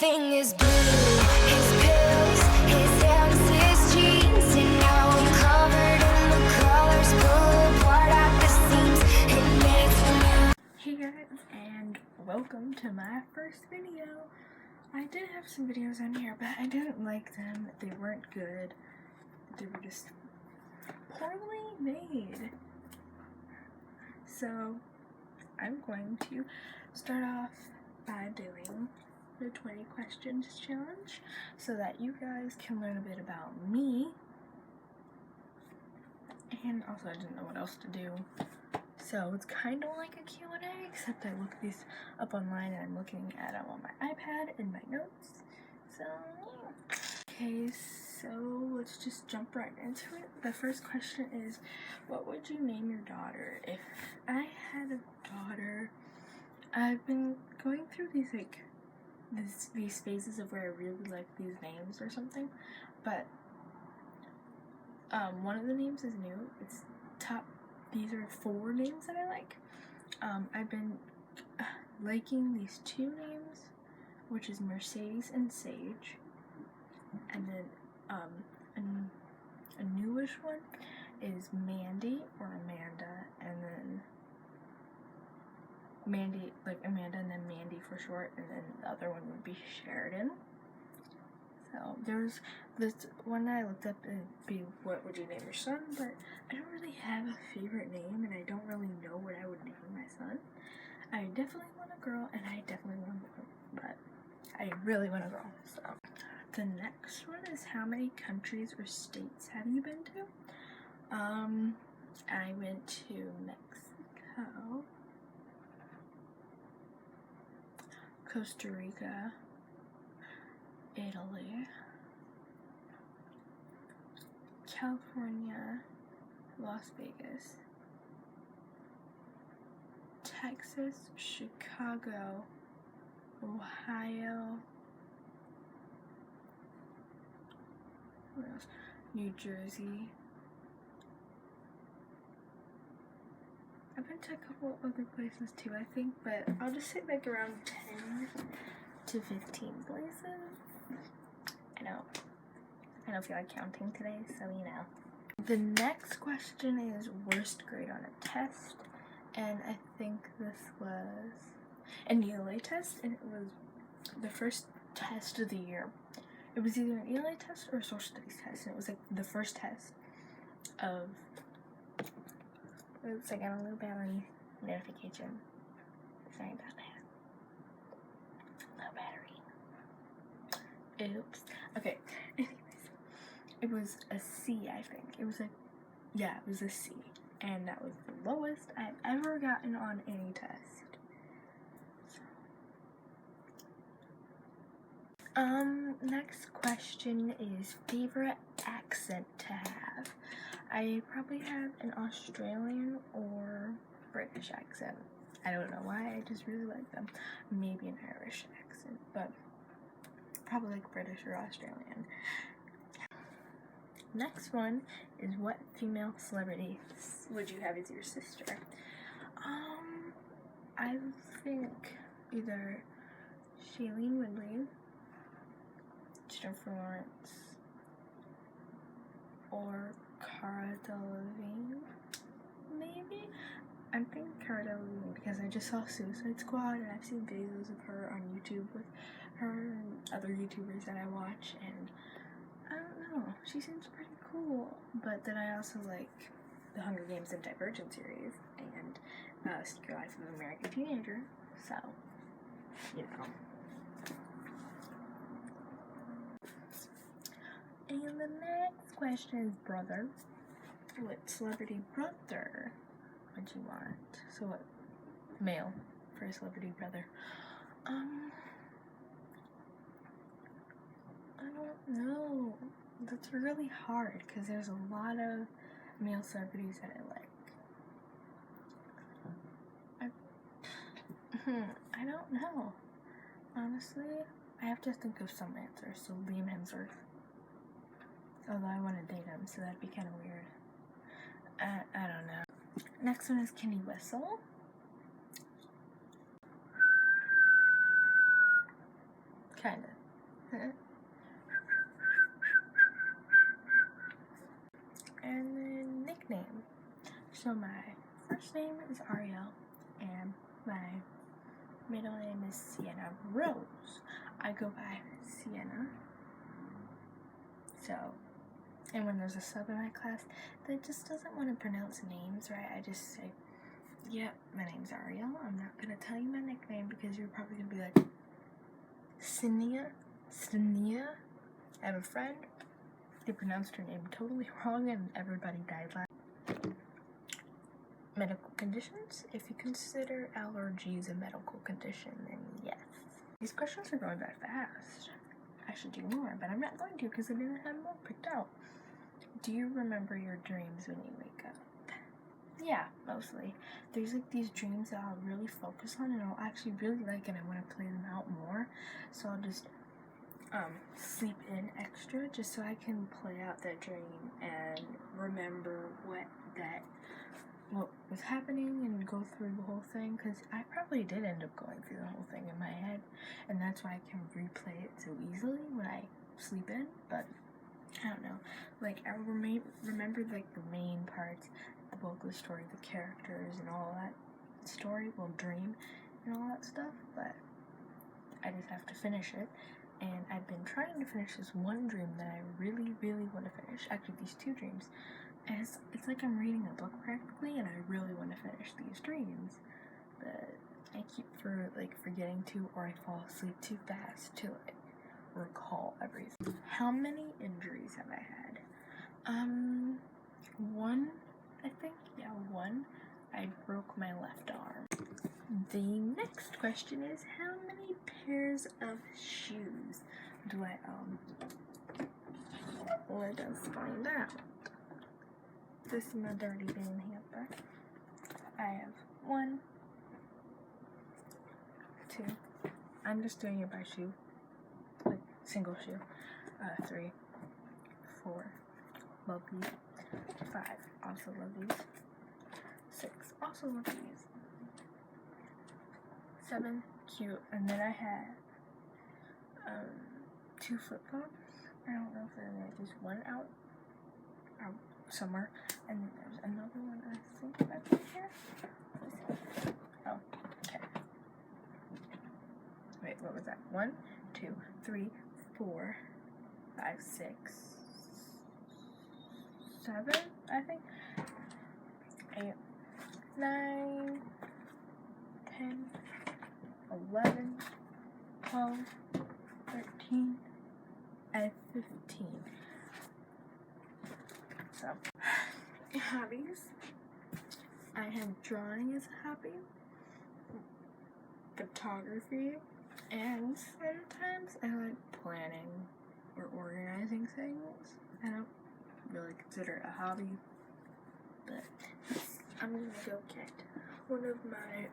Everything is blue. His pills, his hands, his jeans, and now I'm covered in the colors, pull apart at the seams. It makes me. Hey guys, and welcome to my first video. I did have some videos on here, but I didn't like them. They weren't good. They were just poorly made. So I'm going to start off by doing the 20 questions challenge so that you guys can learn a bit about me. And also I didn't know what else to do. So it's kind of like a Q&A, except I looked these up online and I'm looking at them on my iPad in my notes. So, okay, so let's just jump right into it. The first question is, what would you name your daughter? If I had a daughter, I've been going through these these phases of where I really like these names or something, but one of the names is new. It's top. These are 4 names that I like. I've been liking these 2 names, which is Mercedes and Sage, and then a newish one is Mandy or Amanda, and then Mandy, like Amanda and then Mandy for short, and then the other one would be Sheridan. So there's this one that I looked up, and it'd be what would you name your son, but I don't really have a favorite name, and I don't really know what I would name my son. I definitely want a girl, and I definitely want a boy, but I really want a girl. So the next one is, how many countries or states have you been to? I went to Mexico, Costa Rica, Italy, California, Las Vegas, Texas, Chicago, Ohio, what else? New Jersey. I've been to a couple other places too, I think, but I'll just say like around 10 to 15 places. I don't feel like counting today, so you know. The next question is worst grade on a test, and I think this was an ELA test, and it was the first test of the year. It was either an ELA test or a social studies test, and it was like the first test of. Oops, I got a little battery notification. Sorry about that. No battery. Oops. Okay. Anyways, it was a C, I think. It was a C. And that was the lowest I've ever gotten on any test. Next question is favorite accent to have. I probably have an Australian or British accent. I don't know why, I just really like them. Maybe an Irish accent, but probably like British or Australian. Next one is, what female celebrity would you have as your sister? I think either Shailene Woodley, Jennifer Lawrence, or Cara Delevingne, maybe? I'm thinking Cara Delevingne because I just saw Suicide Squad, and I've seen videos of her on YouTube with her and other YouTubers that I watch, and I don't know, she seems pretty cool. But then I also like the Hunger Games and Divergent series, and Secret Life of an American Teenager, so, you know. And the next question is brother. What celebrity brother would you want? So what male for a celebrity brother? I don't know. That's really hard because there's a lot of male celebrities that I like. I don't know. Honestly, I have to think of some answers. So Liam Hemsworth. Although I want to date him, so that'd be kind of weird. I don't know. Next one is, can you whistle? Kinda. And then nickname. So my first name is Ariel, and my middle name is Sienna Rose. I go by Sienna. So, and when there's a sub in my class that just doesn't want to pronounce names right, I just say, yep, my name's Ariel. I'm not gonna tell you my nickname because you're probably gonna be like, Sienna. I have a friend, they pronounced her name totally wrong and everybody died laughing. Medical conditions. If you consider allergies a medical condition, then yes. These questions are going by fast. I should do more, but I'm not going to because I didn't have more picked out. Do you remember your dreams when you wake up? Yeah, mostly. There's like these dreams that I'll really focus on and I'll actually really like and I want to play them out more. So I'll just sleep in extra just so I can play out that dream and remember what was happening and go through the whole thing, because I probably did end up going through the whole thing in my head, and that's why I can replay it so easily when I sleep in. But I don't know, like I remember like the main parts, the bulk of the story, the characters and all that story, dream and all that stuff, but I just have to finish it. And I've been trying to finish this one dream that I really, really want to finish. Actually, these two dreams. And it's like I'm reading a book practically, and I really want to finish these dreams. But I keep forgetting to, or I fall asleep too fast to like recall everything. How many injuries have I had? One, I think. Yeah, one. I broke my left arm. The next question is, how many pairs of shoes do I own? Let us find out. This is my dirty bin hamper. I have 1, 2. I'm just doing it by shoe, like single shoe. 3, 4. Love these. 5. Also love these. 6. Also love these. 7, cute. And then I had 2 flip-flops. I don't know if there's just one out somewhere, and then there's another one I think back here. Oh, okay. Wait, what was that? 1, 2, 3, 4, 5, 6, 7, I think. 8, 9, 10, 11, 12, 13, and 15. So, hobbies. I have drawing as a hobby, photography, and sometimes I like planning or organizing things. I don't really consider it a hobby, but I'm gonna go get one of my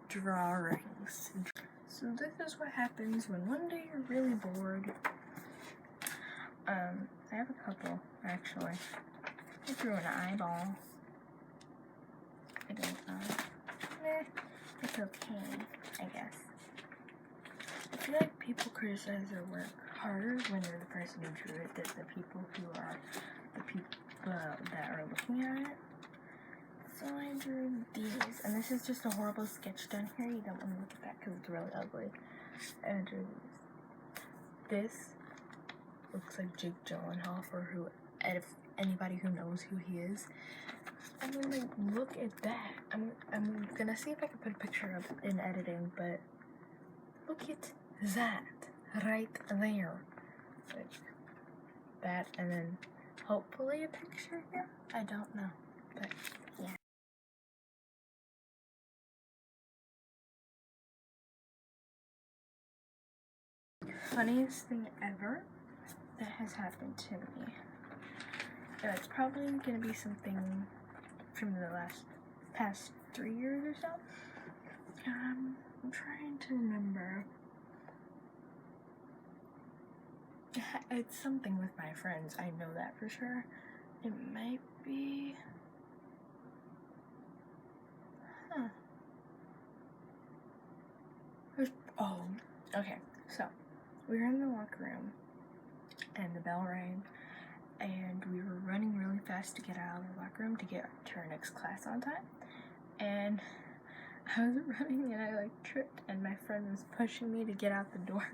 drawings. So this is what happens when one day you're really bored. I have a couple, actually. I drew an eyeball. I don't know. It's okay, I guess. I feel like people criticize their work harder when they're the person who drew it than the people who are the people that are looking at it. So I drew these, and this is just a horrible sketch done here. You don't want to look at that because it's really ugly. And I drew these. This looks like Jake Gyllenhaal, or anybody who knows who he is. And then like, look at that. I'm gonna see if I can put a picture up in editing, but look at that right there. Like that, and then hopefully a picture here. I don't know, but yeah. Funniest thing ever that has happened to me. It's probably gonna be something from the past 3 years or so. I'm trying to remember. It's something with my friends. I know that for sure. It might be. Oh, okay. So, we were in the locker room, and the bell rang, and we were running really fast to get out of the locker room to get to our next class on time. And I was running, and I like tripped, and my friend was pushing me to get out the door.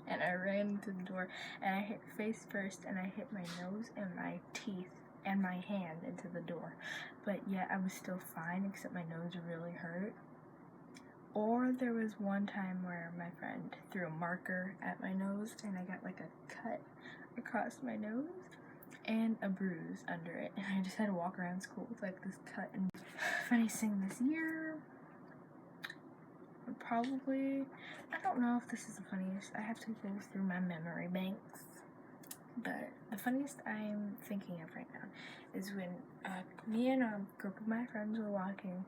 And I ran to the door, and I hit face first, and I hit my nose and my teeth and my hand into the door. But yet I was still fine, except my nose really hurt. Or there was one time where my friend threw a marker at my nose, and I got like a cut across my nose and a bruise under it. And I just had to walk around school with like this cut. And funniest thing this year, probably, I don't know if this is the funniest. I have to go through my memory banks. But the funniest I'm thinking of right now is when me and a group of my friends were walking,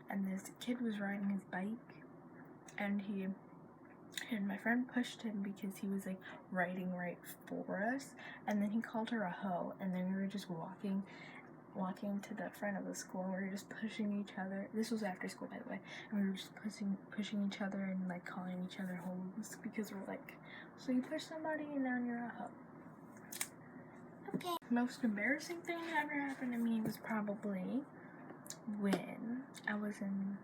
and this kid was riding his bike, and my friend pushed him because he was like riding right for us, and then he called her a hoe, and then we were just walking to the front of the school, and we were just pushing each other. This was after school, by the way, and we were just pushing each other and like calling each other hoes because we're like, so you push somebody and now you're a hoe. Okay. Most embarrassing thing that ever happened to me was probably when I was in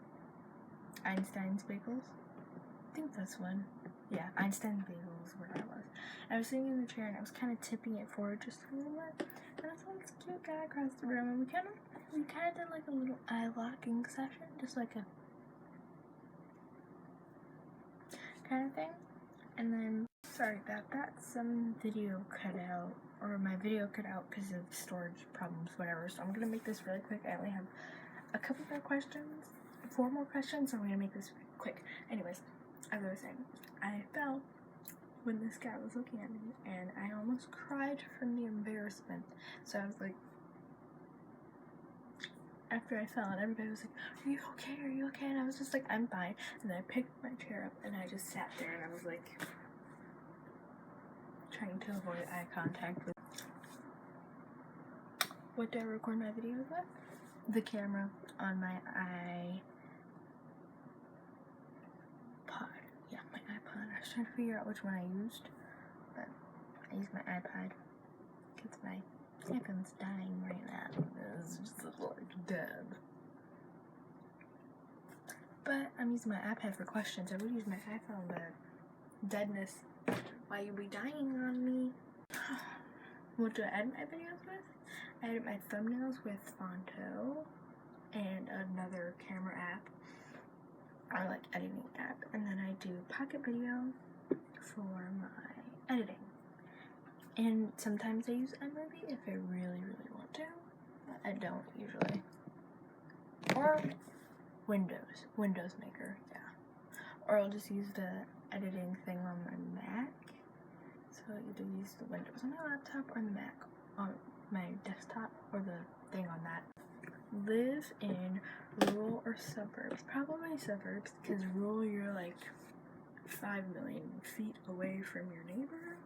Einstein's Bagels. I think that's one. Yeah, Einstein's Bagels where I was. I was sitting in the chair and I was kind of tipping it forward just a little bit. And I saw this cute guy across the room, and we kind of did like a little eye locking session, just like a kind of thing. And then, sorry about that, some video cut out, or my video cut out because of storage problems, whatever. So I'm gonna make this really quick. I only have a couple more questions, 4 more questions, so I'm gonna make this quick. Anyways, as I was saying, I fell when this guy was looking at me, and I almost cried from the embarrassment. So I was like, after I fell, and everybody was like, are you okay, are you okay? And I was just like, I'm fine. And then I picked my chair up, and I just sat there, and I was like, trying to avoid eye contact with. What do I record my videos with? The camera on my iPod. Yeah, my iPod. I was trying to figure out which one I used, but I used my iPod because my iPhone's dying right now. It's just like dead. But I'm using my iPad for questions. I would use my iPhone, but deadness. Why you be dying on me? What do I edit my videos with? I edit my thumbnails with Fonto and another camera app. I like editing app. And then I do Pocket Video for my editing. And sometimes I use iMovie if I really, really want to. But I don't usually. Or Windows Maker, yeah. Or I'll just use the editing thing on my Mac. So either use the Windows on my laptop or the Mac on my desktop, or the thing on that. Live in rural or suburbs? Probably suburbs, because rural you're like 5 million feet away from your neighbor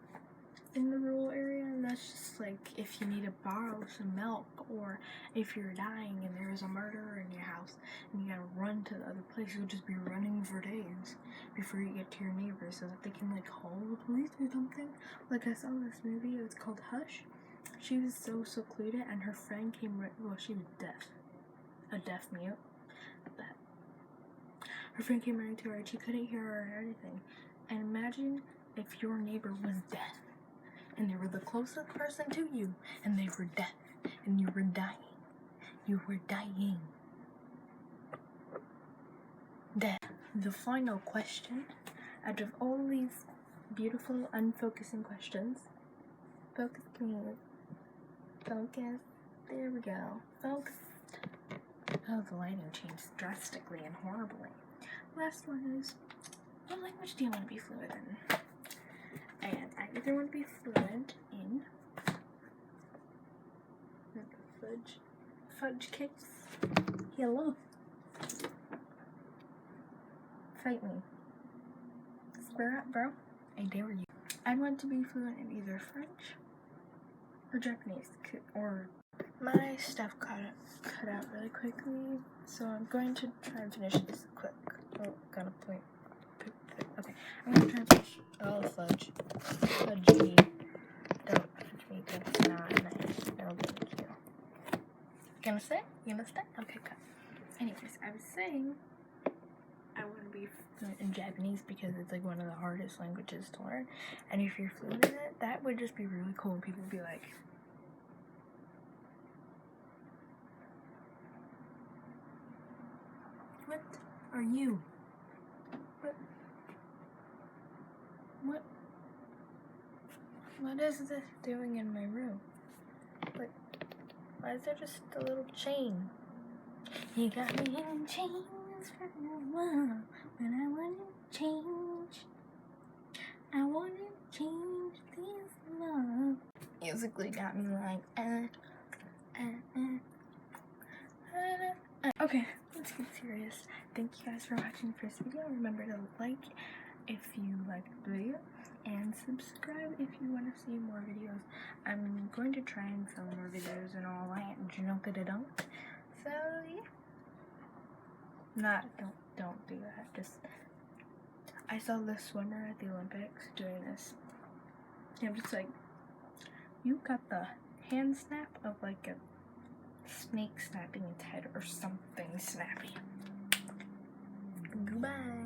in the rural area, and that's just like if you need to borrow some milk, or if you're dying and there's a murderer in your house and you gotta run to the other place, you'll just be running for days before you get to your neighbor so that they can like call the police or something. Like I saw this movie, it was called Hush. She was so secluded, and her friend came she was deaf, a deaf mute, but her friend came running to her and she couldn't hear her or anything. And imagine if your neighbor was deaf and they were the closest person to you, and they were deaf, and you were dying. You were dying. Death. The final question, out of all these beautiful, unfocusing questions, focus, please. Focus. There we go. Focus. Oh, the lighting changed drastically and horribly. Last one is, what language do you want to be fluent in? And I either want to be fluent in fudge cakes. Hello. Fight me. Square up, bro. I dare you. I want to be fluent in either French or Japanese, or my stuff cut out really quickly, so I'm going to try and finish this quick. Oh, gotta pick I'm gonna try to push. Oh, fudge. Fudge me. Don't fudge me. That's not nice. No, thank you. Gonna stay? You gonna stay? Okay, good. Anyways, I was saying I want to be fluent in Japanese because it's like one of the hardest languages to learn. And if you're fluent in it, that would just be really cool. And people would be like, what are you? What is this doing in my room? Like, why is there just a little chain? You got me in chains for a while, when I wanna change. I wanna change this love. Musically got me like, Okay, let's get serious. Thank you guys for watching the first video. Remember to like if you liked the video and subscribe if you want to see more videos. I'm going to try and film more videos and all that junk-a-dunk. So yeah. Don't do that. Just I saw this swimmer at the Olympics doing this. And I'm just like, you got the hand snap of like a snake snapping its head or something snappy. Goodbye.